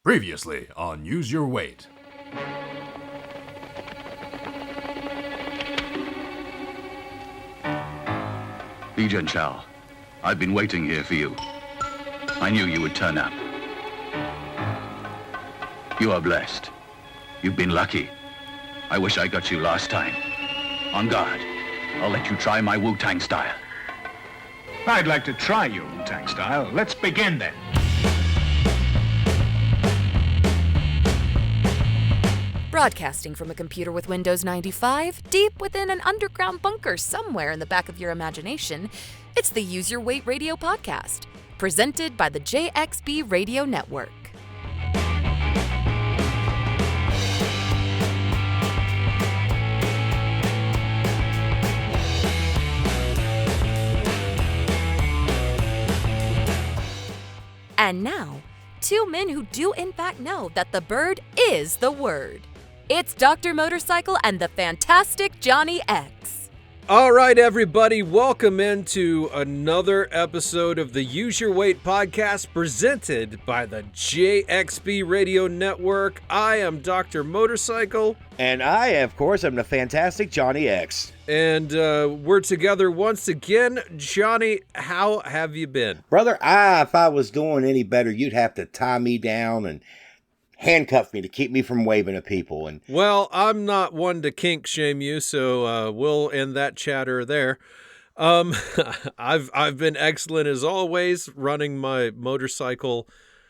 Previously on Use Your Weight. Li Jianchao, I've been waiting here for you. I knew you would turn up. You are blessed. You've been lucky. I wish I got you last time. On guard. I'll let you try my Wu-Tang style. I'd like to try your Wu-Tang style. Let's begin then. Broadcasting from a computer with Windows 95, deep within an underground bunker somewhere in the back of your imagination, it's the Use Your Weight Radio podcast, presented by the JXB Radio Network. And now, two men who do in fact know that the bird is the word. It's Dr. Motorcycle and the fantastic Johnny X. All right, everybody, welcome into another episode of the Use Your Weight podcast presented by the JXB Radio Network. I am Dr. Motorcycle. And I, of course, am the fantastic Johnny X. And we're together once again. Johnny, how have you been? Brother, if I was doing any better, you'd have to tie me down and handcuff me to keep me from waving at people. And well, I'm not one to kink shame you, so we'll end that chatter there. I've been excellent as always, running my motorcycle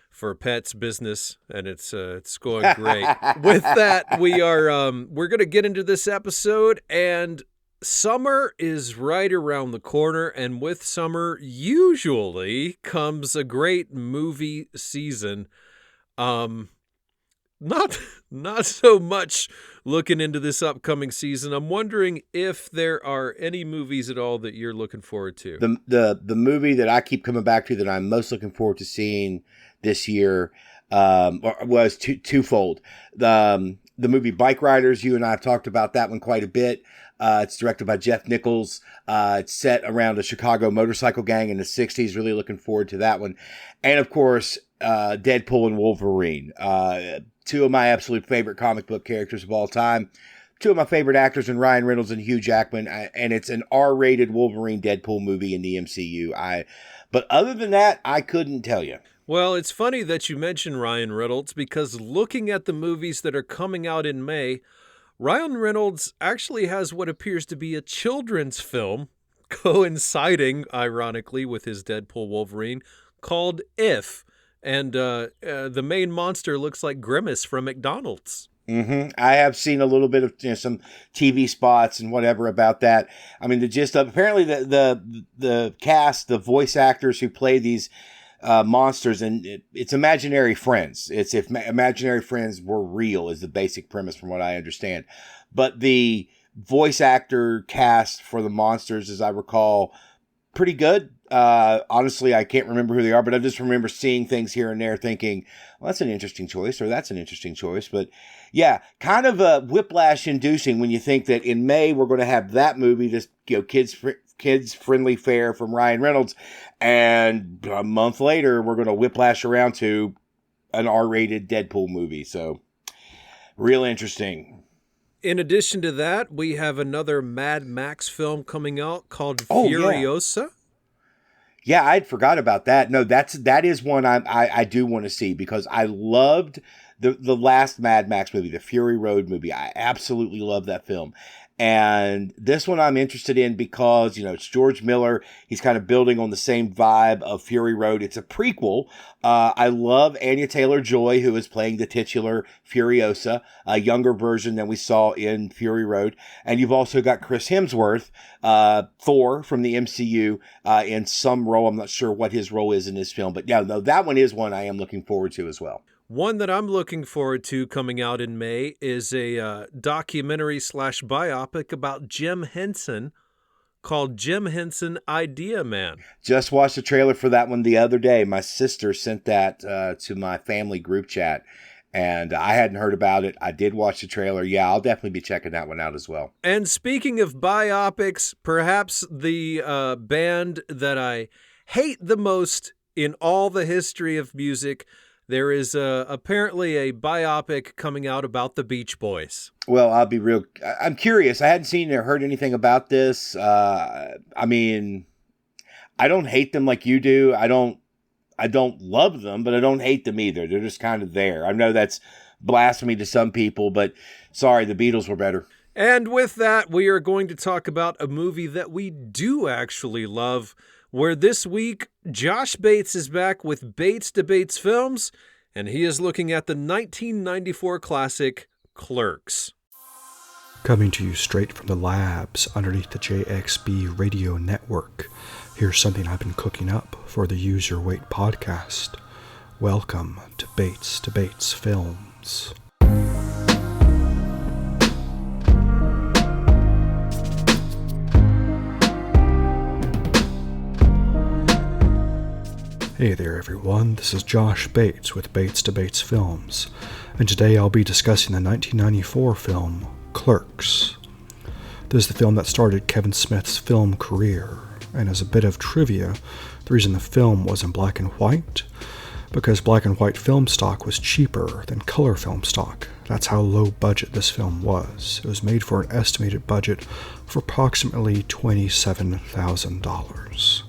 for pets business, and it's going great. With that, we're gonna get into this episode, and summer is right around the corner, and with summer usually comes a great movie season. Not so much looking into this upcoming season. I'm wondering if there are any movies at all that you're looking forward to. The movie that I keep coming back to that I'm most looking forward to seeing this year was twofold. The movie Bike Riders. You and I have talked about that one quite a bit. It's directed by Jeff Nichols. It's set around a Chicago motorcycle gang in the 60s. Really looking forward to that one. And of course, Deadpool and Wolverine. Two of my absolute favorite comic book characters of all time. Two of my favorite actors in Ryan Reynolds and Hugh Jackman. And it's an R-rated Wolverine Deadpool movie in the MCU. But other than that, I couldn't tell you. Well, it's funny that you mention Ryan Reynolds, because looking at the movies that are coming out in May, Ryan Reynolds actually has what appears to be a children's film coinciding, ironically, with his Deadpool Wolverine called If. And the main monster looks like Grimace from McDonald's. Mm-hmm. I have seen a little bit of some TV spots and whatever about that. I mean, the gist of apparently the cast, the voice actors who play these monsters, and it's imaginary friends. It's if imaginary friends were real is the basic premise from what I understand. But the voice actor cast for the monsters, as I recall, pretty good. Honestly, I can't remember who they are, but I just remember seeing things here and there thinking, well, that's an interesting choice, or that's an interesting choice. But yeah, kind of whiplash inducing when you think that in May, we're going to have that movie, this, kids friendly fare from Ryan Reynolds. And a month later, we're going to whiplash around to an R-rated Deadpool movie. So real interesting. In addition to that, we have another Mad Max film coming out called Furiosa. Yeah, I'd forgot about that. No, that is one I do want to see, because I loved the last Mad Max movie, the Fury Road movie. I absolutely love that film. And this one I'm interested in because, it's George Miller. He's kind of building on the same vibe of Fury Road. It's a prequel. I love Anya Taylor-Joy, who is playing the titular Furiosa, a younger version than we saw in Fury Road. And you've also got Chris Hemsworth, Thor from the MCU, in some role. I'm not sure what his role is in this film. But yeah, no, that one is one I am looking forward to as well. One that I'm looking forward to coming out in May is a documentary / biopic about Jim Henson called Jim Henson Idea Man. Just watched the trailer for that one the other day. My sister sent that to my family group chat, and I hadn't heard about it. I did watch the trailer. Yeah, I'll definitely be checking that one out as well. And speaking of biopics, perhaps the band that I hate the most in all the history of music there is apparently a biopic coming out about the Beach Boys. Well, I'm curious. I hadn't seen or heard anything about this. I mean, I don't hate them like you do. I don't love them, but I don't hate them either. They're just kind of there. I know that's blasphemy to some people, but sorry, the Beatles were better. And with that, we are going to talk about a movie that we do actually love, where this week, Josh Bates is back with Bates Debates Films, and he is looking at the 1994 classic, Clerks. Coming to you straight from the labs underneath the JXB Radio Network, here's something I've been cooking up for the Use Your Weight podcast. Welcome to Bates Debates Films. Hey there everyone, this is Josh Bates with Bates Debates Films, and today I'll be discussing the 1994 film, Clerks. This is the film that started Kevin Smith's film career, and as a bit of trivia, the reason the film was in black and white, because black and white film stock was cheaper than color film stock. That's how low budget this film was. It was made for an estimated budget of approximately $27,000.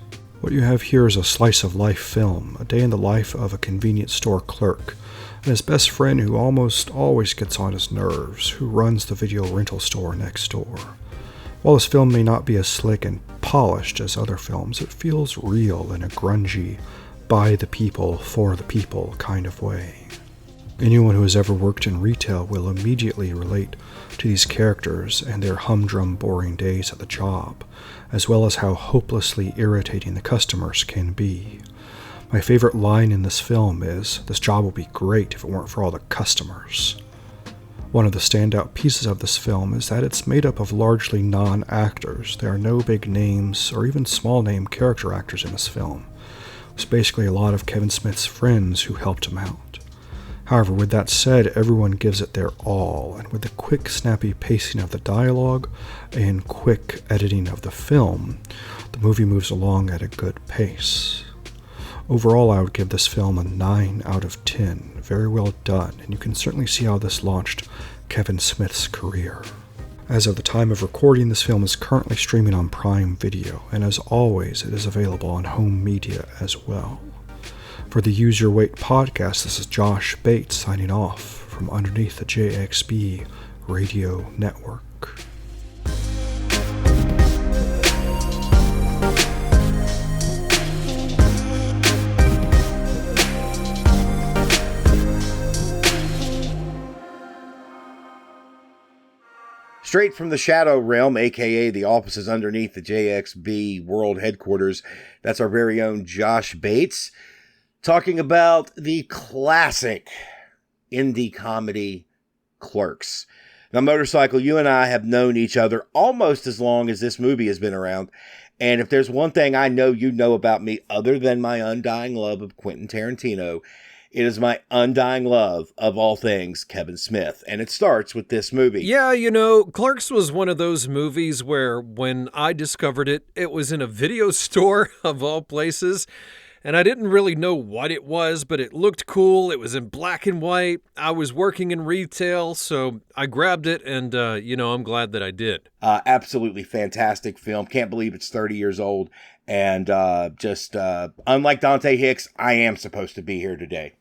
What you have here is a slice of life film, a day in the life of a convenience store clerk, and his best friend who almost always gets on his nerves, who runs the video rental store next door. While this film may not be as slick and polished as other films, it feels real in a grungy, by the people, for the people kind of way. Anyone who has ever worked in retail will immediately relate to these characters and their humdrum, boring days at the job, as well as how hopelessly irritating the customers can be. My favorite line in this film is, "This job would be great if it weren't for all the customers." One of the standout pieces of this film is that it's made up of largely non-actors. There are no big names or even small-name character actors in this film. It's basically a lot of Kevin Smith's friends who helped him out. However, with that said, everyone gives it their all, and with the quick, snappy pacing of the dialogue and quick editing of the film, the movie moves along at a good pace. Overall, I would give this film a 9 out of 10. Very well done, and you can certainly see how this launched Kevin Smith's career. As of the time of recording, this film is currently streaming on Prime Video, and as always, it is available on home media as well. For the Use Your Weight podcast, this is Josh Bates signing off from underneath the JXB Radio Network. Straight from the Shadow Realm, aka the offices underneath the JXB World Headquarters, that's our very own Josh Bates, talking about the classic indie comedy Clerks. Now, Motorcycle, you and I have known each other almost as long as this movie has been around, and if there's one thing I know you know about me other than my undying love of Quentin Tarantino, it is my undying love of all things Kevin Smith, and it starts with this movie. Yeah, Clerks was one of those movies where when I discovered it, it was in a video store of all places, and I didn't really know what it was, but it looked cool. It was in black and white. I was working in retail, so I grabbed it, and, I'm glad that I did. Absolutely fantastic film. Can't believe it's 30 years old, and unlike Dante Hicks, I am supposed to be here today.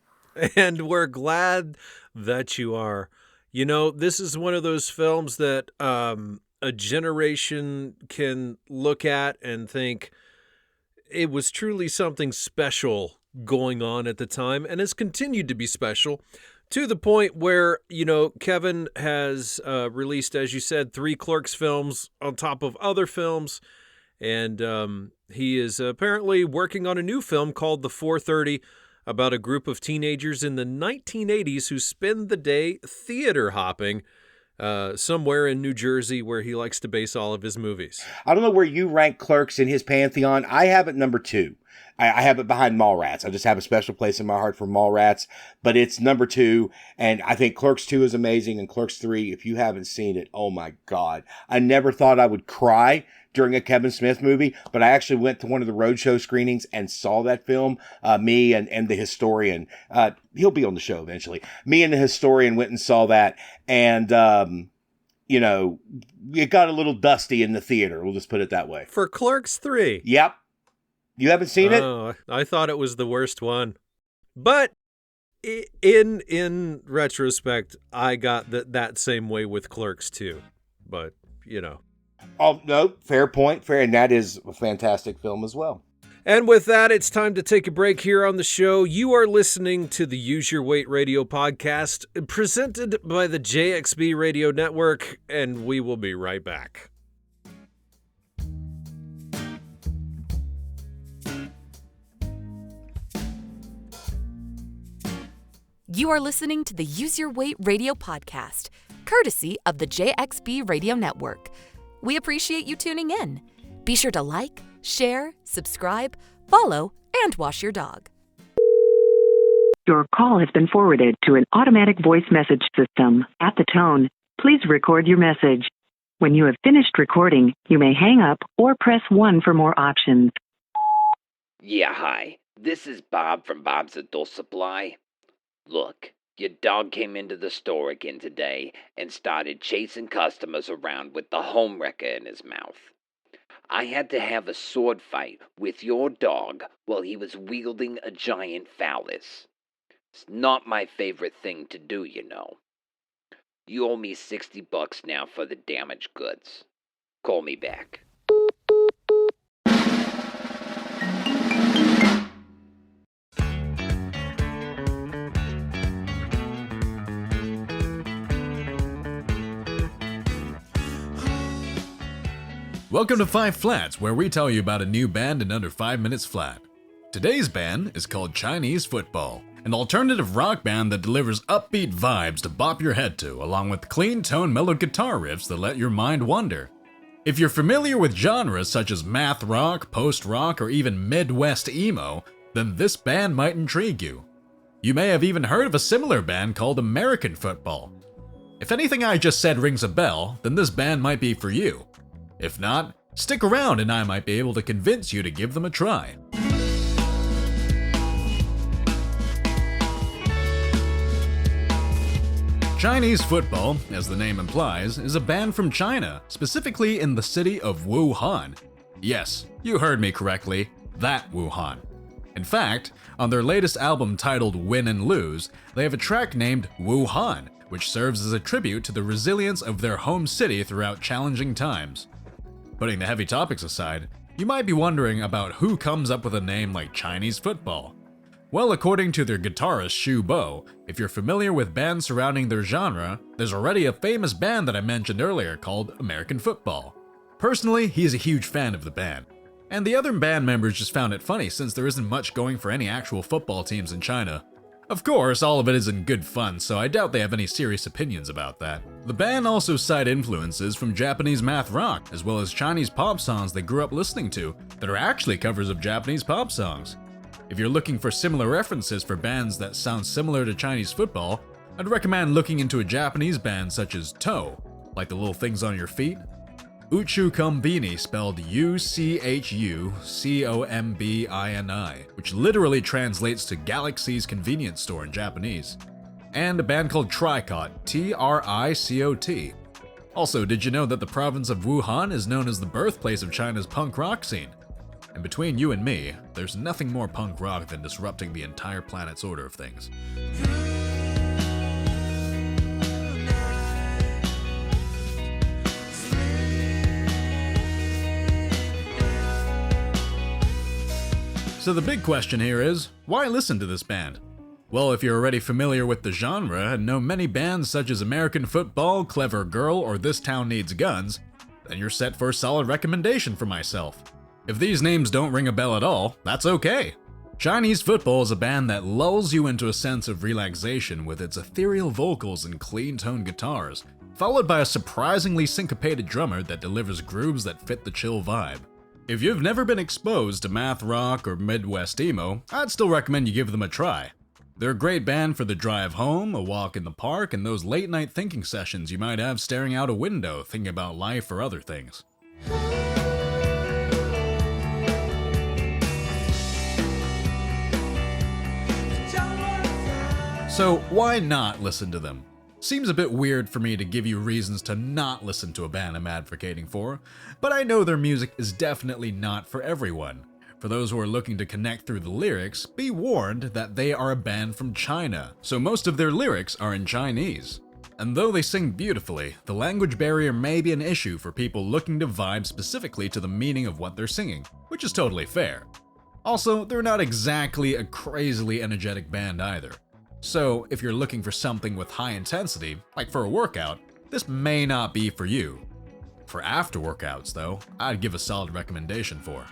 And we're glad that you are. This is one of those films that a generation can look at and think it was truly something special going on at the time and has continued to be special to the point where, Kevin has released, as you said, 3 Clerks films on top of other films. And he is apparently working on a new film called The 430, about a group of teenagers in the 1980s who spend the day theater hopping somewhere in New Jersey, where he likes to base all of his movies. I don't know where you rank Clerks in his pantheon. I have it number 2. I have it behind Mallrats. I just have a special place in my heart for Mallrats, but it's number 2. And I think Clerks 2 is amazing. And Clerks 3, if you haven't seen it, oh my God. I never thought I would cry during a Kevin Smith movie, but I actually went to one of the roadshow screenings and saw that film. Me and the historian, he'll be on the show eventually. Me and the historian went and saw that. And, you know, it got a little dusty in the theater. We'll just put it that way. For Clerks 3? Yep. You haven't seen it? Oh, I thought it was the worst one. But in retrospect, I got that same way with Clerks 2. But, you know. Oh, no, fair point. Fair. And that is a fantastic film as well. And with that, it's time to take a break here on the show. You are listening to the Use Your Weight Radio podcast, presented by the JXB Radio Network, and we will be right back. You are listening to the Use Your Weight Radio podcast, courtesy of the JXB Radio Network. We appreciate you tuning in. Be sure to like, share, subscribe, follow, and wash your dog. Your call has been forwarded to an automatic voice message system. At the tone, please record your message. When you have finished recording, you may hang up or press 1 for more options. Yeah, hi. This is Bob from Bob's Adult Supply. Look, your dog came into the store again today and started chasing customers around with the home wrecker in his mouth. I had to have a sword fight with your dog while he was wielding a giant phallus. It's not my favorite thing to do, you know. You owe me $60 now for the damaged goods. Call me back. Welcome to 5 Flats, where we tell you about a new band in under 5 minutes flat. Today's band is called Chinese Football, an alternative rock band that delivers upbeat vibes to bop your head to, along with clean-tone mellow guitar riffs that let your mind wander. If you're familiar with genres such as math rock, post-rock, or even Midwest emo, then this band might intrigue you. You may have even heard of a similar band called American Football. If anything I just said rings a bell, then this band might be for you. If not, stick around and I might be able to convince you to give them a try. Chinese Football, as the name implies, is a band from China, specifically in the city of Wuhan. Yes, you heard me correctly, that Wuhan. In fact, on their latest album titled Win and Lose, they have a track named Wuhan, which serves as a tribute to the resilience of their home city throughout challenging times. Putting the heavy topics aside, you might be wondering about who comes up with a name like Chinese Football. Well, according to their guitarist Shu Bo, if you're familiar with bands surrounding their genre, there's already a famous band that I mentioned earlier called American Football. Personally, he is a huge fan of the band. And the other band members just found it funny since there isn't much going for any actual football teams in China. Of course, all of it is in good fun, so I doubt they have any serious opinions about that. The band also cite influences from Japanese math rock, as well as Chinese pop songs they grew up listening to that are actually covers of Japanese pop songs. If you're looking for similar references for bands that sound similar to Chinese football, I'd recommend looking into a Japanese band such as Toe, like the little things on your feet, Uchu Kombini, spelled U-C-H-U-C-O-M-B-I-N-I, which literally translates to Galaxy's Convenience Store in Japanese. And a band called Tricot, T-R-I-C-O-T. Also, did you know that the province of Wuhan is known as the birthplace of China's punk rock scene? And between you and me, there's nothing more punk rock than disrupting the entire planet's order of things. So the big question here is, why listen to this band? Well, if you're already familiar with the genre and know many bands such as American Football, Clever Girl, or This Town Needs Guns, then you're set for a solid recommendation for myself. If these names don't ring a bell at all, that's okay. Chinese Football is a band that lulls you into a sense of relaxation with its ethereal vocals and clean-toned guitars, followed by a surprisingly syncopated drummer that delivers grooves that fit the chill vibe. If you've never been exposed to math rock or Midwest emo, I'd still recommend you give them a try. They're a great band for the drive home, a walk in the park, and those late night thinking sessions you might have staring out a window thinking about life or other things. So why not listen to them? Seems a bit weird for me to give you reasons to not listen to a band I'm advocating for, but I know their music is definitely not for everyone. For those who are looking to connect through the lyrics, be warned that they are a band from China, so most of their lyrics are in Chinese. And though they sing beautifully, the language barrier may be an issue for people looking to vibe specifically to the meaning of what they're singing, which is totally fair. Also, they're not exactly a crazily energetic band either. So, if you're looking for something with high intensity, like for a workout, this may not be for you. For after workouts, though, I'd give a solid recommendation for.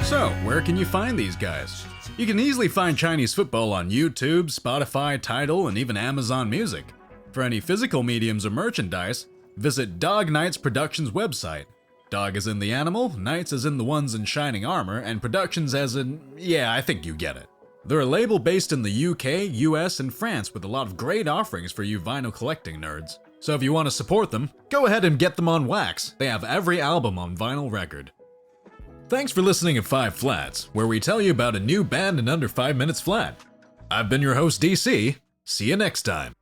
So, where can you find these guys? You can easily find Chinese football on YouTube, Spotify, Tidal, and even Amazon Music. For any physical mediums or merchandise, visit Dog Knights Productions website. Dog as in the animal, Knights as in the ones in shining armor, and Productions as in, yeah, I think you get it. They're a label based in the UK, US, and France with a lot of great offerings for you vinyl collecting nerds. So if you want to support them, go ahead and get them on wax. They have every album on vinyl record. Thanks for listening at 5 Flats, where we tell you about a new band in under 5 minutes flat. I've been your host, DC. See you next time.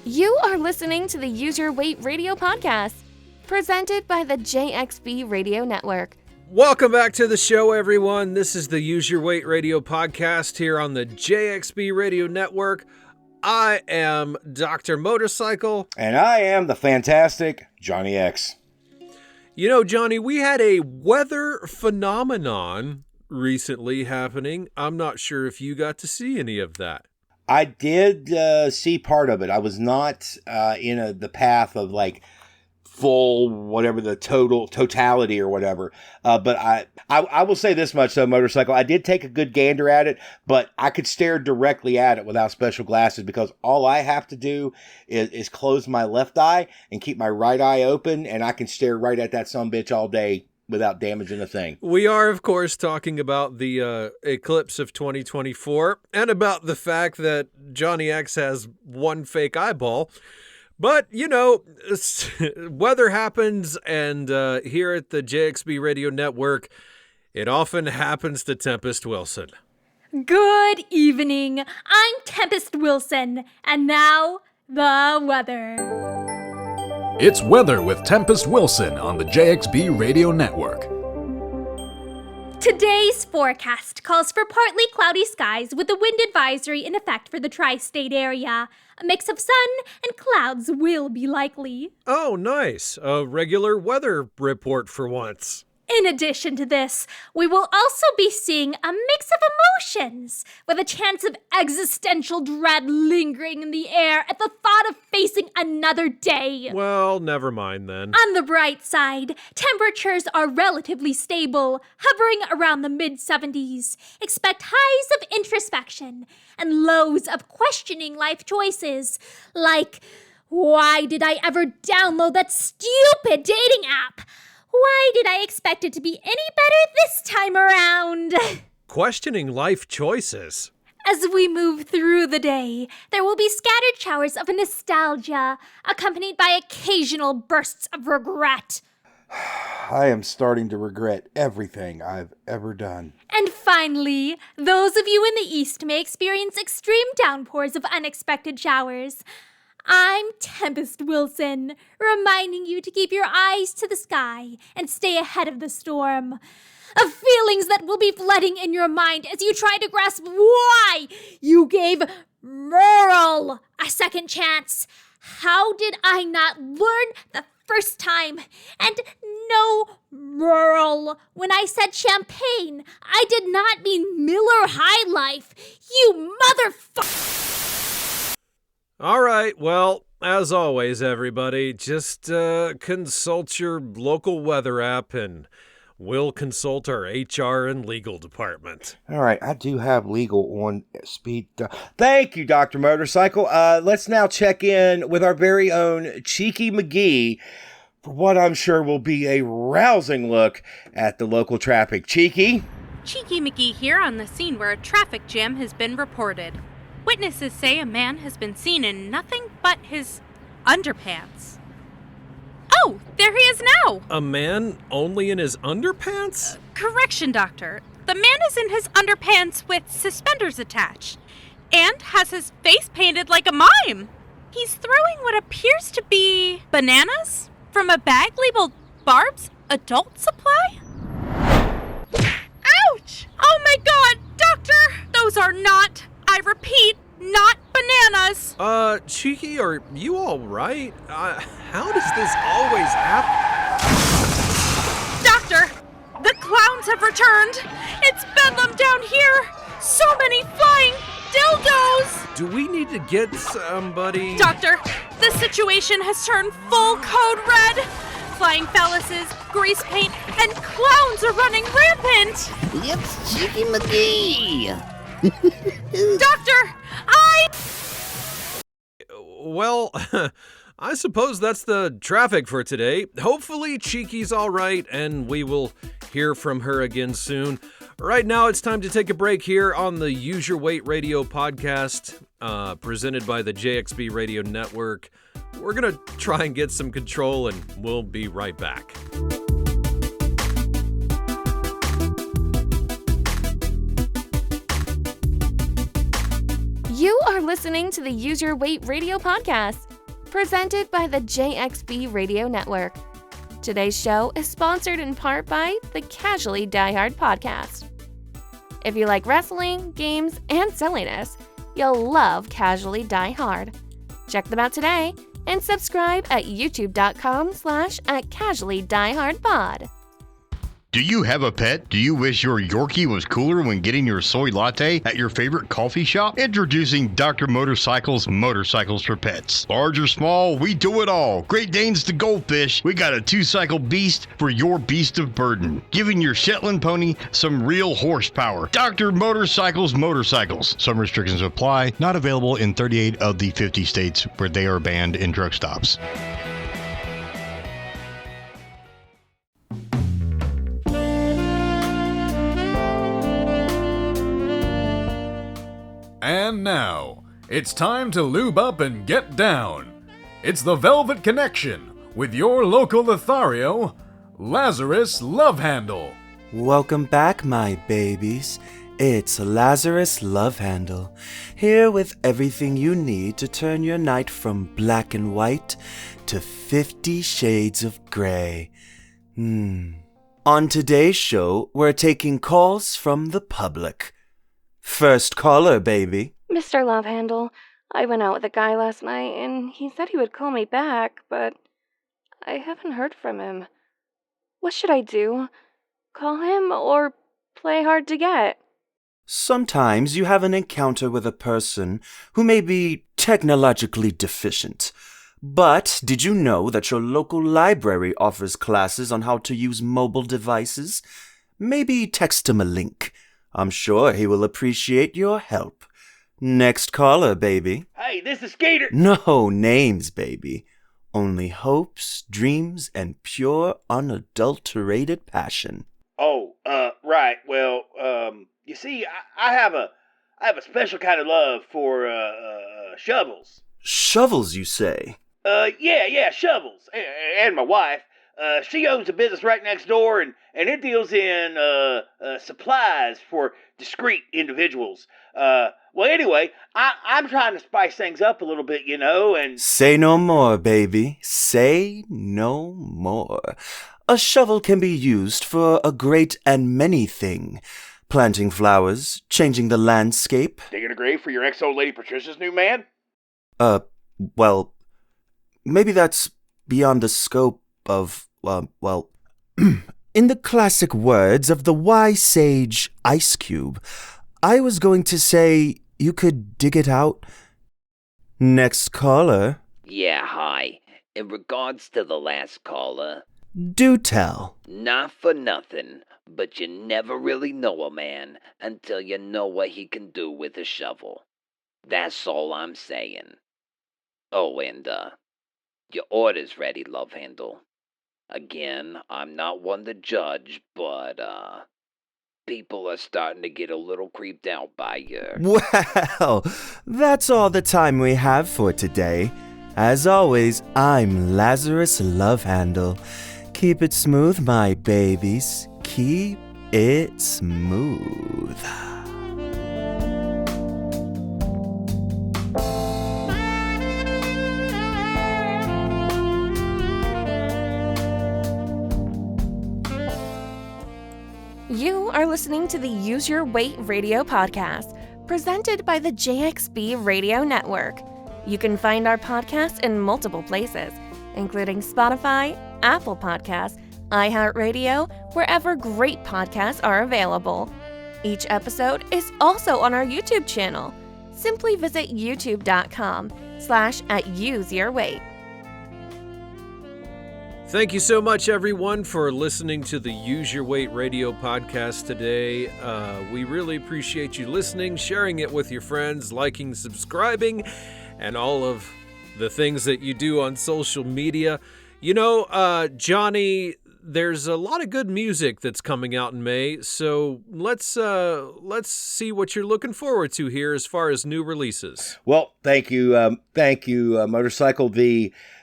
You are listening to the Use Your Weight Radio podcast, presented by the JXB Radio Network. Welcome back to the show, everyone. This is the Use Your Weight Radio podcast here on the JXB Radio Network. I am Dr. Motorcycle. And I am the fantastic Johnny X. You know, Johnny, we had a weather phenomenon recently happening. I'm not sure if you got to see any of that. I did see part of it. I was not in the path of like full whatever the totality or whatever. But I will say this much though, Motorcycle. I did take a good gander at it, but I could stare directly at it without special glasses because all I have to do is close my left eye and keep my right eye open, and I can stare right at that sumbitch all day without damaging a thing. We are, of course, talking about the eclipse of 2024 and about the fact that Johnny X has one fake eyeball. But, you know, weather happens, and here at the JXB Radio Network, it often happens to Tempest Wilson. Good evening. I'm Tempest Wilson, and now the weather. It's Weather with Tempest Wilson on the JXB Radio Network. Today's forecast calls for partly cloudy skies with a wind advisory in effect for the tri-state area. A mix of sun and clouds will be likely. Oh, nice. A regular weather report for once. In addition to this, we will also be seeing a mix of emotions, with a chance of existential dread lingering in the air at the thought of facing another day. Well, never mind then. On the bright side, temperatures are relatively stable, hovering around the mid-70s. Expect highs of introspection and lows of questioning life choices, like, why did I ever download that stupid dating app? Why did I expect it to be any better this time around? Questioning life choices. As we move through the day, there will be scattered showers of nostalgia, accompanied by occasional bursts of regret. I am starting to regret everything I've ever done. And finally, those of you in the East may experience extreme downpours of unexpected showers. I'm Tempest Wilson, reminding you to keep your eyes to the sky and stay ahead of the storm. Of feelings that will be flooding in your mind as you try to grasp why you gave Merle a second chance. How did I not learn the first time? And No, Merle. When I said champagne, I did not mean Miller High Life. You motherfucker! All right, well, as always, everybody, just consult your local weather app and we'll consult our HR and legal department. All right, I do have legal on speed. Thank you, Dr. Motorcycle. Let's now check in with our very own Cheeky McGee for what I'm sure will be a rousing look at the local traffic. Cheeky? Cheeky McGee here on the scene where a traffic jam has been reported. Witnesses say a man has been seen in nothing but his underpants. Oh, there he is now! A man only in his underpants? Correction, Doctor. The man is in his underpants with suspenders attached and has his face painted like a mime. He's throwing what appears to be bananas from a bag labeled Barb's Adult Supply? Ouch! Oh my god, Doctor! Those are not, I repeat, not bananas! Cheeky, are you alright? How does this always happen? Doctor, the clowns have returned! It's bedlam down here! So many flying dildos! Do we need to get somebody? Doctor, the situation has turned full code red! Flying phalluses, grease paint, and clowns are running rampant! It's Cheeky McGee! Doctor, Well, I suppose that's the traffic for today. Hopefully Cheeky's all right, and we will hear from her again soon. Right now, it's time to take a break here on the Use Your Weight Radio podcast, presented by the JXB Radio Network. We're going to try and get some control, and we'll be right back. You are listening to the Use Your Weight Radio podcast, presented by the JXB Radio Network. Today's show is sponsored in part by the Casually Die Hard podcast. If you like wrestling, games, and silliness, you'll love Casually Die Hard. Check them out today and subscribe at youtube.com/@casuallydieHardPod. Do you have a pet? Do you wish your Yorkie was cooler when getting your soy latte at your favorite coffee shop? Introducing Dr. Motorcycle's Motorcycles for Pets. Large or small, we do it all. Great Danes to goldfish, we got a 2-cycle beast for your beast of burden. Giving your Shetland pony some real horsepower. Dr. Motorcycle's Motorcycles. Some restrictions apply. Not available in 38 of the 50 states where they are banned in truck stops. And now, it's time to lube up and get down. It's the Velvet Connection with your local Lothario, Lazarus Love Handle. Welcome back, my babies. It's Lazarus Love Handle, here with everything you need to turn your night from black and white to 50 shades of gray. On today's show, we're taking calls from the public. First caller, baby. Mr. Love Handle, I went out with a guy last night and he said he would call me back, but I haven't heard from him. What should I do? Call him or play hard to get? Sometimes you have an encounter with a person who may be technologically deficient. But did you know that your local library offers classes on how to use mobile devices? Maybe text him a link. I'm sure he will appreciate your help. Next caller, baby. Hey, this is Skeeter. No names, baby. Only hopes, dreams, and pure, unadulterated passion. Oh, right. Well, you see, I have a special kind of love for shovels. Shovels, you say? Yeah, shovels. And my wife. She owns a business right next door, and it deals in supplies for discreet individuals. Well, anyway, I'm trying to spice things up a little bit, you know, and... Say no more, baby. Say no more. A shovel can be used for a great and many thing. Planting flowers, changing the landscape. Digging a grave for your ex-old lady Patricia's new man? Well, maybe that's beyond the scope of, In the classic words of the wise sage Ice Cube, I was going to say you could dig it out. Next caller. Yeah, hi. In regards to the last caller, Do tell. not for nothing, but you never really know a man until you know what he can do with a shovel. That's all I'm saying. Oh, and, your order's ready, Love Handle. Again, I'm not one to judge, but, people are starting to get a little creeped out by you. Well, that's all the time we have for today. As always, I'm Lazarus Lovehandle. Keep it smooth, my babies. Keep it smooth. You are listening to the Use Your Weight Radio podcast, presented by the JXB Radio Network. You can find our podcast in multiple places, including Spotify, Apple Podcasts, iHeartRadio, wherever great podcasts are available. Each episode is also on our YouTube channel. Simply visit youtube.com/@useyourweight. Thank you so much, everyone, for listening to the Use Your Weight Radio podcast today. We really appreciate you listening, sharing it with your friends, liking, subscribing, and all of the things that you do on social media. You know, Johnny, there's a lot of good music that's coming out in May, so let's see what you're looking forward to here as far as new releases. Well, thank you, Motorcycle.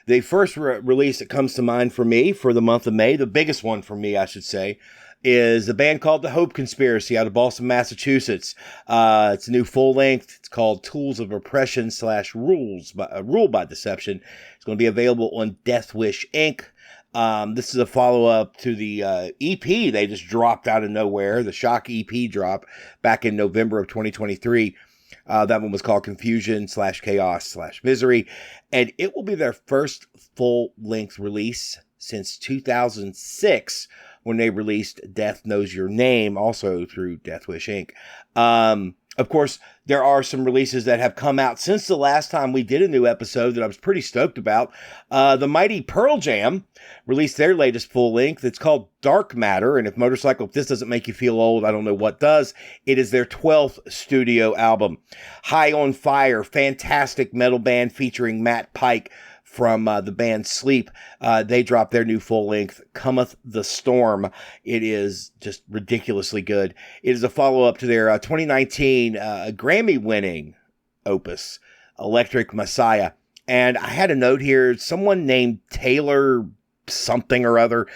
The first release that comes to mind for me for the month of May, the biggest one for me, I should say, is a band called The Hope Conspiracy out of Boston, Massachusetts. It's a new full length. It's called Tools of Oppression / Rule by Deception. It's going to be available on Death Wish Inc. This is a follow-up to the EP they just dropped out of nowhere, the Shock EP drop back in November of 2023. That one was called Confusion / Chaos / Misery, and it will be their first full-length release since 2006 when they released Death Knows Your Name, also through Death Wish Inc. Of course, there are some releases that have come out since the last time we did a new episode that I was pretty stoked about. The mighty Pearl Jam released their latest full length. It's called Dark Matter. And if this doesn't make you feel old, I don't know what does. It is their 12th studio album. High on Fire, fantastic metal band featuring Matt Pike from the band Sleep. They dropped their new full length, Cometh the Storm. It is just ridiculously good. It is a follow-up to their 2019 Grammy-winning opus, Electric Messiah. And I had a note here, someone named Taylor something or other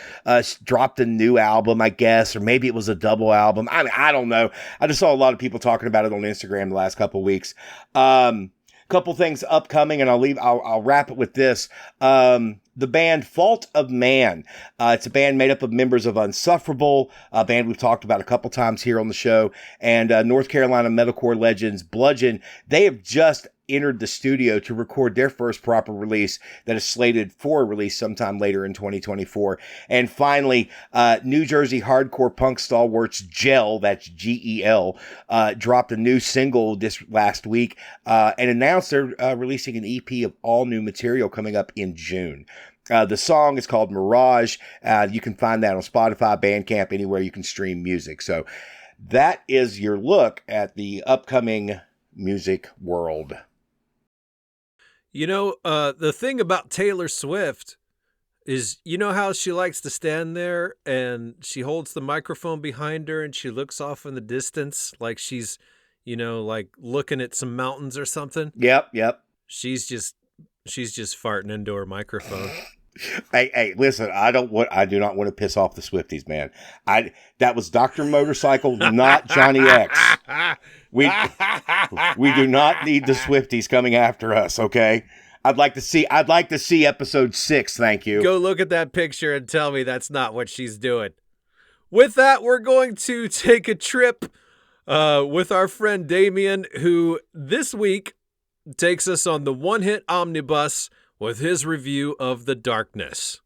dropped a new album, I guess, or maybe it was a double album. I don't know. I just saw a lot of people talking about it on Instagram the last couple of weeks. Couple things upcoming, and I'll wrap it with this. The band Fault of Man. It's a band made up of members of Unsufferable, a band we've talked about a couple times here on the show, and North Carolina metalcore legends Bludgeon. They have just entered the studio to record their first proper release that is slated for release sometime later in 2024. And finally, New Jersey hardcore punk stalwarts Gel, that's Gel, dropped a new single this last week and announced they're releasing an EP of all new material coming up in June. The song is called Mirage. You can find that on Spotify, Bandcamp, anywhere you can stream music. So that is your look at the upcoming music world. You know, the thing about Taylor Swift is, you know how she likes to stand there and she holds the microphone behind her and she looks off in the distance like she's, you know, like looking at some mountains or something? Yep. She's just farting into her microphone. Hey, listen, I do not want to piss off the Swifties, man. That was Dr. Motorcycle, not Johnny X. We do not need the Swifties coming after us, okay? I'd like to see episode 6, thank you. Go look at that picture and tell me that's not what she's doing. With that, we're going to take a trip with our friend Damian, who this week takes us on the one-hit omnibus with his review of The Darkness.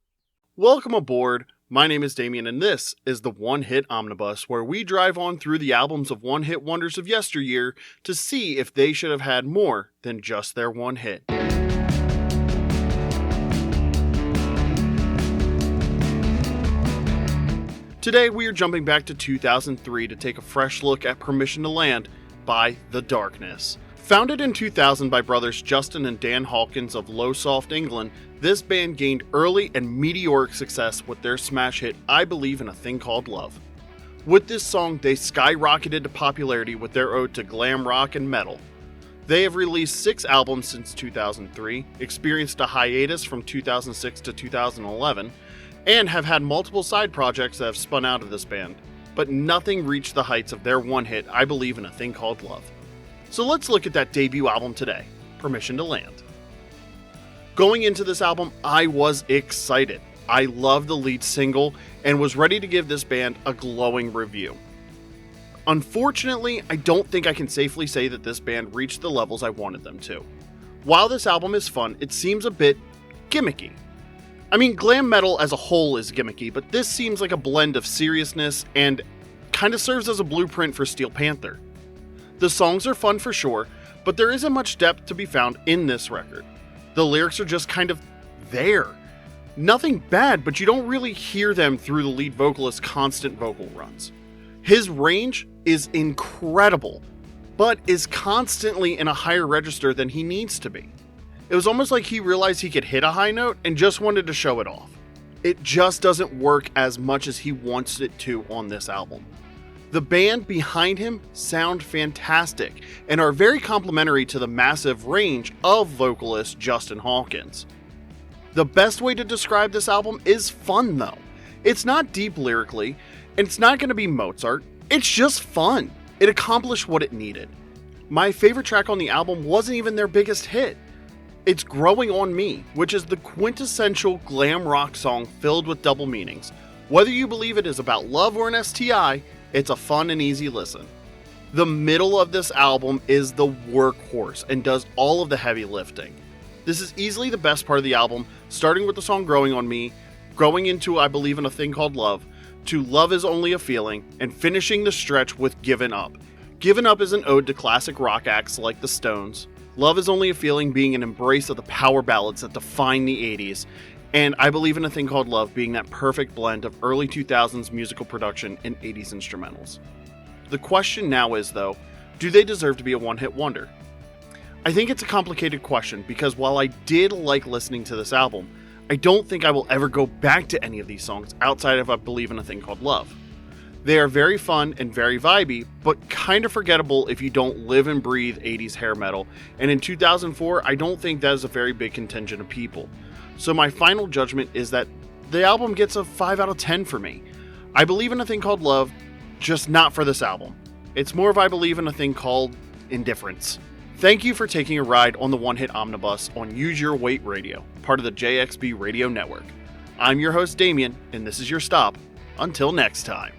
Welcome aboard My name is Damian, and this is the One Hit Omnibus, where we drive on through the albums of one-hit wonders of yesteryear to see if they should have had more than just their one hit. Today we are jumping back to 2003 to take a fresh look at Permission to Land by The Darkness. Founded in 2000 by brothers Justin and Dan Hawkins of Lowesoft, England, this band gained early and meteoric success with their smash hit I Believe in a Thing Called Love. With this song, they skyrocketed to popularity with their ode to glam rock and metal. They have released 6 albums since 2003, experienced a hiatus from 2006 to 2011, and have had multiple side projects that have spun out of this band, but nothing reached the heights of their one hit I Believe in a Thing Called Love. So let's look at that debut album today, Permission to Land. Going into this album, I was excited. I loved the lead single and was ready to give this band a glowing review. Unfortunately, I don't think I can safely say that this band reached the levels I wanted them to. While this album is fun, it seems a bit gimmicky. I mean, glam metal as a whole is gimmicky, but this seems like a blend of seriousness and kind of serves as a blueprint for Steel Panther. The songs are fun for sure, but there isn't much depth to be found in this record. The lyrics are just kind of there. Nothing bad, but you don't really hear them through the lead vocalist's constant vocal runs. His range is incredible, but is constantly in a higher register than he needs to be. It was almost like he realized he could hit a high note and just wanted to show it off. It just doesn't work as much as he wants it to on this album. The band behind him sound fantastic and are very complimentary to the massive range of vocalist Justin Hawkins. The best way to describe this album is fun though. It's not deep lyrically, and it's not going to be Mozart, it's just fun. It accomplished what it needed. My favorite track on the album wasn't even their biggest hit. It's Growing on Me, which is the quintessential glam rock song filled with double meanings. Whether you believe it is about love or an STI, it's a fun and easy listen. The middle of this album is the workhorse and does all of the heavy lifting. This is easily the best part of the album, starting with the song Growing on Me, growing into I Believe in a Thing Called Love, to Love is Only a Feeling, and finishing the stretch with Given Up. Given Up is an ode to classic rock acts like the Stones, Love is Only a Feeling being an embrace of the power ballads that define the 80s, and I Believe in a Thing Called Love being that perfect blend of early 2000s musical production and 80s instrumentals. The question now is, though, do they deserve to be a one-hit wonder? I think it's a complicated question because while I did like listening to this album, I don't think I will ever go back to any of these songs outside of I Believe in a Thing Called Love. They are very fun and very vibey, but kind of forgettable if you don't live and breathe 80s hair metal, and in 2004, I don't think that is a very big contingent of people. So my final judgment is that the album gets a 5 out of 10 for me. I Believe in a Thing Called Love, just not for this album. It's more of I Believe in a Thing Called Indifference. Thank you for taking a ride on the One Hit Omnibus on Use Your Weight Radio, part of the JXB Radio Network. I'm your host Damian, and this is your stop. Until next time.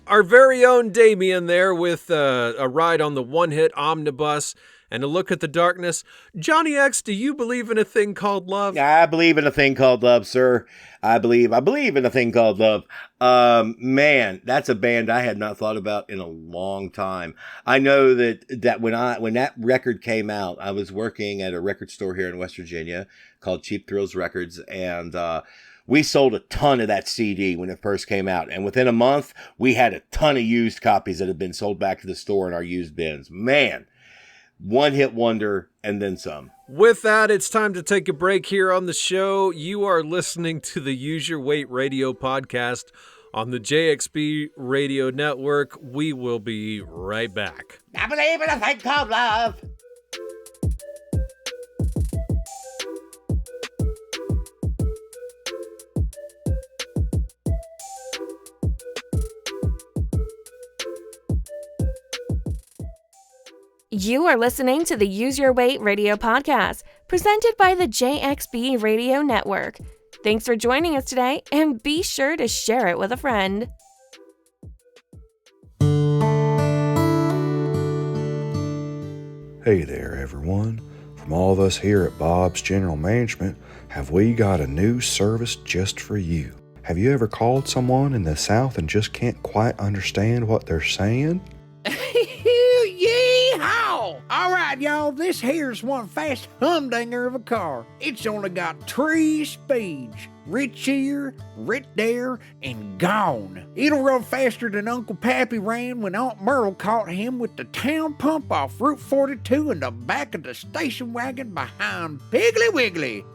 Our very own Damian there with a ride on the One Hit Omnibus and a look at The Darkness. Johnny X, do you believe in a thing called love? I believe in a thing called love, sir. I believe in a thing called love. Man, that's a band I had not thought about in a long time. I know that when that record came out, I was working at a record store here in West Virginia called Cheap Thrills Records, and we sold a ton of that CD when it first came out. And within a month, we had a ton of used copies that had been sold back to the store in our used bins. Man, one-hit wonder and then some. With that, it's time to take a break here on the show. You are listening to the Use Your Weight Radio podcast on the JXB Radio Network. We will be right back. I believe in a thing called love. You are listening to the Use Your Weight Radio podcast, presented by the JXB Radio Network. Thanks for joining us today, and be sure to share it with a friend. Hey there, everyone. For From all of us here at Bob's General Management, have we got a new service just for you. Have you ever called someone in the South and just can't quite understand what they're saying? Yee-haw! All right, y'all, this here's one fast humdinger of a car. It's only got 3 speeds. Rich here, rich there, and gone. It'll run faster than Uncle Pappy ran when Aunt Myrtle caught him with the town pump off Route 42 in the back of the station wagon behind Piggly Wiggly.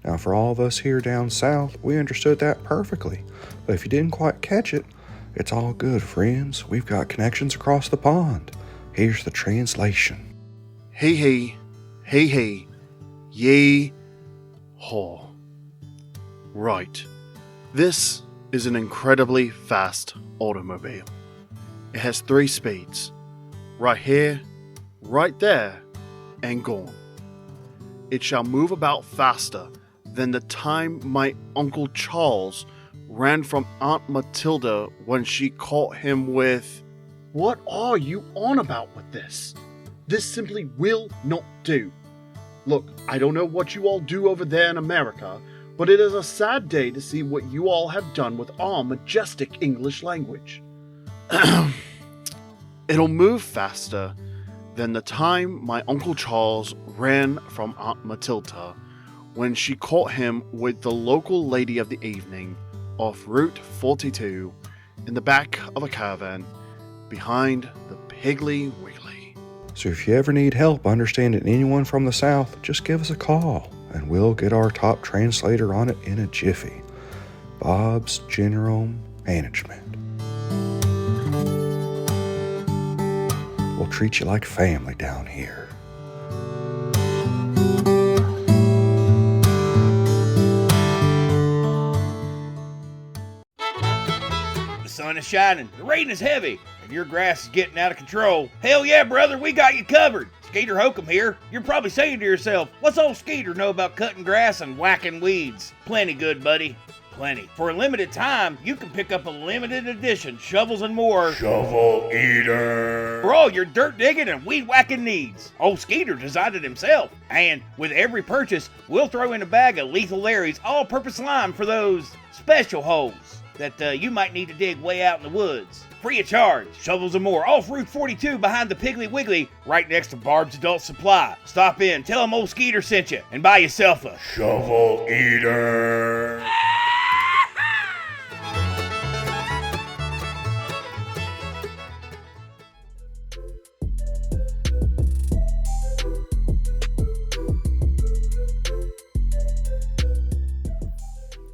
Now, for all of us here down south, we understood that perfectly. But if you didn't quite catch it, it's all good, friends. We've got connections across the pond. Here's the translation. Hey, hey, hey, hey, yay, haw. Right. This is an incredibly fast automobile. It has 3 speeds. Right here, right there, and gone. It shall move about faster than the time my Uncle Charles ran from Aunt Matilda when she caught him with... What are you on about with this? This simply will not do. Look, I don't know what you all do over there in America, but it is a sad day to see what you all have done with our majestic English language. It'll move faster than the time my Uncle Charles ran from Aunt Matilda when she caught him with the local lady of the evening off Route 42 in the back of a caravan behind the Piggly Wiggly. So if you ever need help understanding anyone from the South, just give us a call, and we'll get our top translator on it in a jiffy. Bob's General Management. We'll treat you like family down here. The sun is shining, the rain is heavy, and your grass is getting out of control. Hell yeah, brother, we got you covered. Skeeter Hokum here. You're probably saying to yourself, what's old Skeeter know about cutting grass and whacking weeds? Plenty good, buddy. Plenty. For a limited time, you can pick up a limited edition Shovels and More Shovel Eater for all your dirt digging and weed whacking needs. Old Skeeter designed it himself. And with every purchase, we'll throw in a bag of Lethal Larry's all-purpose lime for those special holes that you might need to dig way out in the woods. Free of charge. Shovels and More off Route 42 behind the Piggly Wiggly right next to Barb's Adult Supply. Stop in, tell them old Skeeter sent you, and buy yourself a Shovel Eater.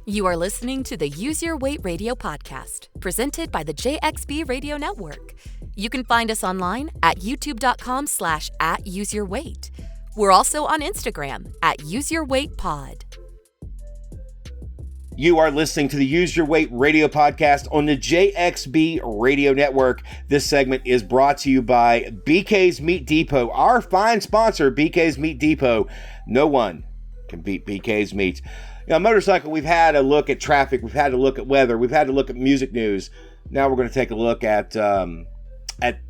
You are listening to the Use Your Weight Radio podcast, presented by the JXB Radio Network. You can find us online at youtube.com/@useyourweight. We're also on Instagram @useyourweightpod. You are listening to the Use Your Weight Radio podcast on the JXB Radio Network. This segment is brought to you by BK's Meat Depot, our fine sponsor, BK's Meat Depot. No one can beat BK's Meat. You know, motorcycle, we've had a look at traffic, we've had to look at weather, we've had to look at music news. Now we're going to take a look at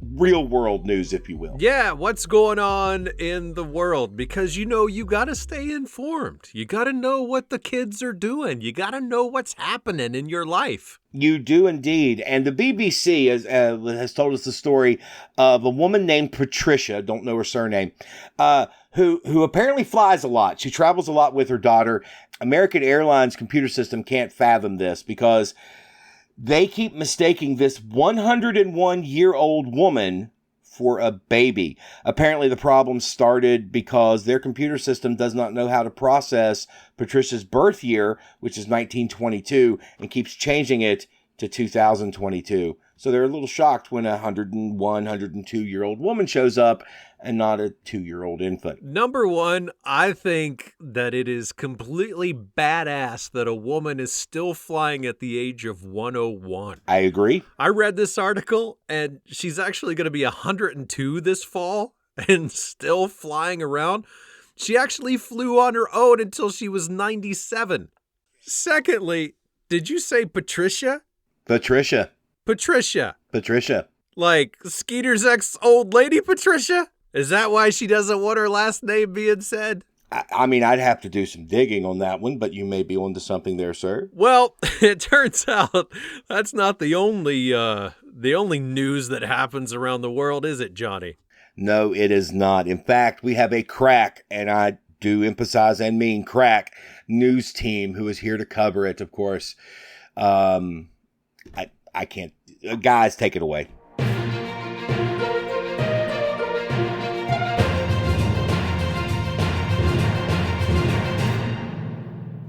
real world news, if you will. Yeah, what's going on in the world? Because, you know, you got to stay informed. You got to know what the kids are doing. You got to know what's happening in your life. You do indeed. And the BBC has told us the story of a woman named Patricia, don't know her surname, who apparently flies a lot. She travels a lot with her daughter. American Airlines computer system can't fathom this because they keep mistaking this 101-year-old woman for a baby. Apparently the problem started because their computer system does not know how to process Patricia's birth year, which is 1922, and keeps changing it to 2022. So they're a little shocked when a 101, 102-year-old woman shows up and not a 2-year-old infant. Number one, I think that it is completely badass that a woman is still flying at the age of 101. I agree. I read this article, and she's actually going to be 102 this fall and still flying around. She actually flew on her own until she was 97. Secondly, did you say Patricia? Patricia. Patricia. Patricia. Like Skeeter's ex-old lady Patricia? Is that why she doesn't want her last name being said? I mean, I'd have to do some digging on that one, but you may be onto something there, sir. Well, it turns out that's not the only news that happens around the world, is it, Johnny? No, it is not. In fact, we have a crack, and I do emphasize and mean crack, news team who is here to cover it, of course. I can't. Guys, take it away.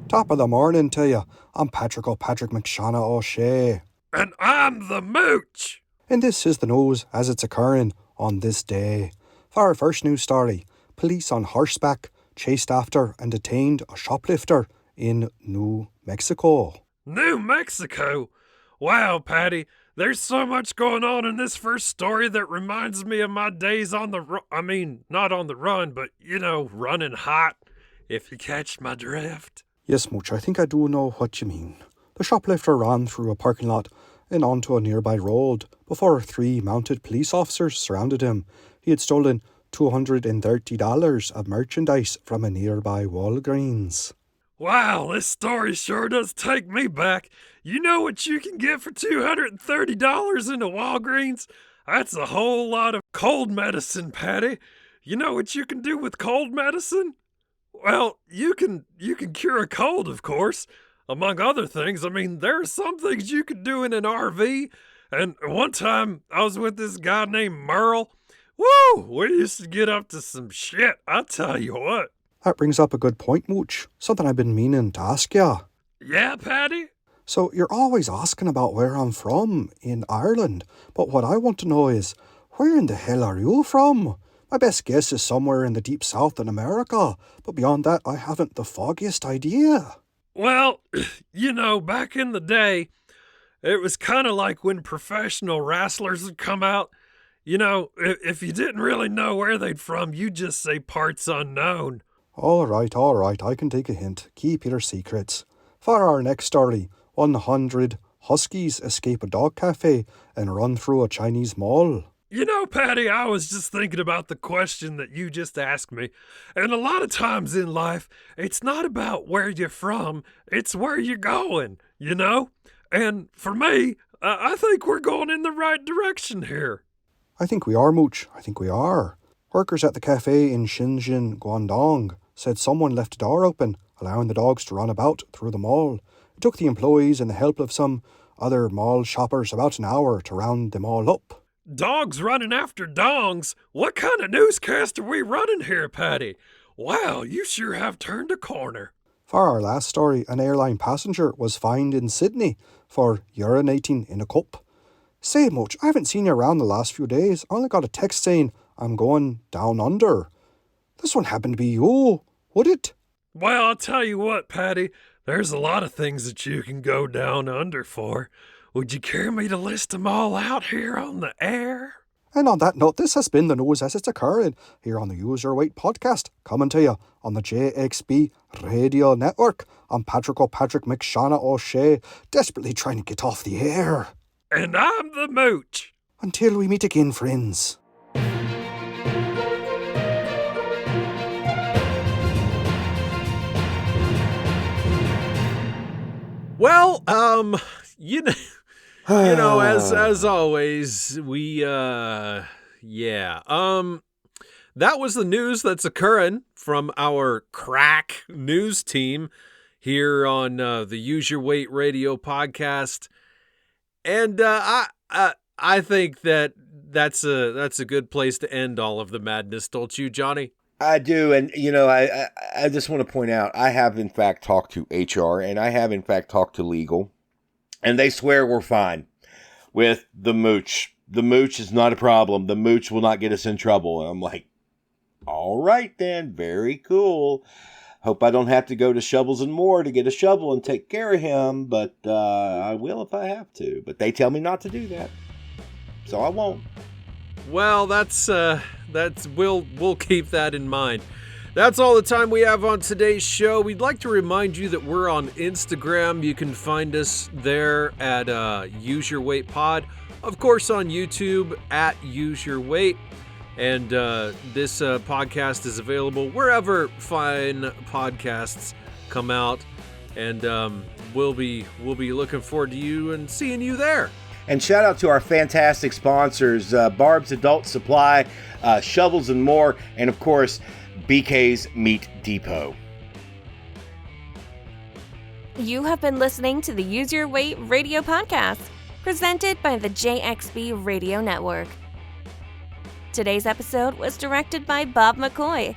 Top of the morning to you. I'm Patrick McShana O'Shea. And I'm the Mooch. And this is the news as it's occurring on this day. For our first news story, police on horseback chased after and detained a shoplifter in New Mexico. New Mexico? Wow, Patty, there's so much going on in this first story that reminds me of my days on the not on the run, but, running hot, if you catch my drift. Yes, Mooch, I think I do know what you mean. The shoplifter ran through a parking lot and onto a nearby road before 3 mounted police officers surrounded him. He had stolen $230 of merchandise from a nearby Walgreens. Wow, this story sure does take me back. You know what you can get for $230 in a Walgreens? That's a whole lot of cold medicine, Patty. You know what you can do with cold medicine? Well, you can cure a cold, of course. Among other things, there are some things you can do in an RV. And one time, I was with this guy named Merle. Woo! We used to get up to some shit, I tell you what. That brings up a good point, Mooch. Something I've been meaning to ask ya. Yeah, Patty? So you're always asking about where I'm from in Ireland. But what I want to know is, where in the hell are you from? My best guess is somewhere in the deep south in America. But beyond that, I haven't the foggiest idea. Well, back in the day, it was kind of like when professional wrestlers would come out. If you didn't really know where they'd from, you just say parts unknown. All right, I can take a hint. Keep your secrets. For our next story, 100 huskies escape a dog cafe and run through a Chinese mall. Patty, I was just thinking about the question that you just asked me. And a lot of times in life, it's not about where you're from, it's where you're going, And for me, I think we're going in the right direction here. I think we are, Mooch. I think we are. Workers at the cafe in Shenzhen, Guangdong, said someone left the door open, allowing the dogs to run about through the mall. It took the employees and the help of some other mall shoppers about an hour to round them all up. Dogs running after dongs? What kind of newscast are we running here, Patty? Wow, you sure have turned a corner. For our last story, an airline passenger was fined in Sydney for urinating in a cup. Say, Mooch, I haven't seen you around the last few days. I only got a text saying I'm going down under. This one happened to be you, would it? Well, I'll tell you what, Patty. There's a lot of things that you can go down under for. Would you care me to list them all out here on the air? And on that note, this has been the news as it's occurring here on the Use Your Weight podcast, coming to you on the JXB Radio Network. I'm Patrick McShana O'Shea, desperately trying to get off the air. And I'm the Mooch. Until we meet again, friends. Well, as always, that was the news that's occurring from our crack news team here on the Use Your Weight Radio podcast. And I think that's a good place to end all of the madness, don't you, Johnny? I do, and I just want to point out, I have in fact talked to HR, and I have in fact talked to legal, and they swear we're fine with the Mooch. The Mooch is not a problem. The Mooch will not get us in trouble. And I'm like, all right then, very cool. Hope I don't have to go to Shovels and More to get a shovel and take care of him, but I will if I have to. But they tell me not to do that, so I won't. Well, we'll keep that in mind. That's all the time we have on today's show. We'd like to remind you that we're on Instagram. You can find us there at Use Your Weight Pod. Of course, on YouTube at Use Your Weight. And this podcast is available wherever fine podcasts come out. And we'll be looking forward to you and seeing you there. And shout out to our fantastic sponsors, Barb's Adult Supply, Shovels and More, and of course, BK's Meat Depot. You have been listening to the Use Your Weight Radio Podcast, presented by the JXB Radio Network. Today's episode was directed by Bob McCoy.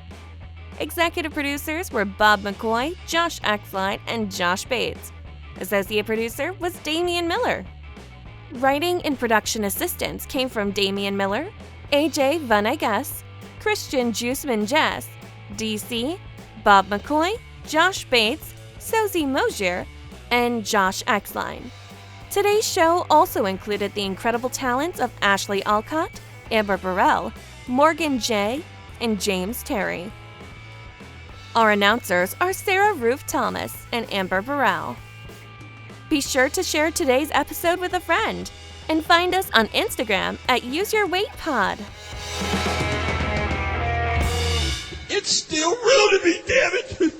Executive producers were Bob McCoy, Josh Axline, and Josh Bates. Associate producer was Damian Miller. Writing and production assistance came from Damian Miller, AJ Van Egas, Christian Juiceman Jess, DC, Bob McCoy, Josh Bates, Sozie Mosier, and Josh Axline. Today's show also included the incredible talents of Ashley Alcott, Amber Burrell, Morgan J., and James Terry. Our announcers are Sarah Ruth Thomas and Amber Burrell. Be sure to share today's episode with a friend and find us on Instagram at UseYourWeightPod. It's still real to me, damn it!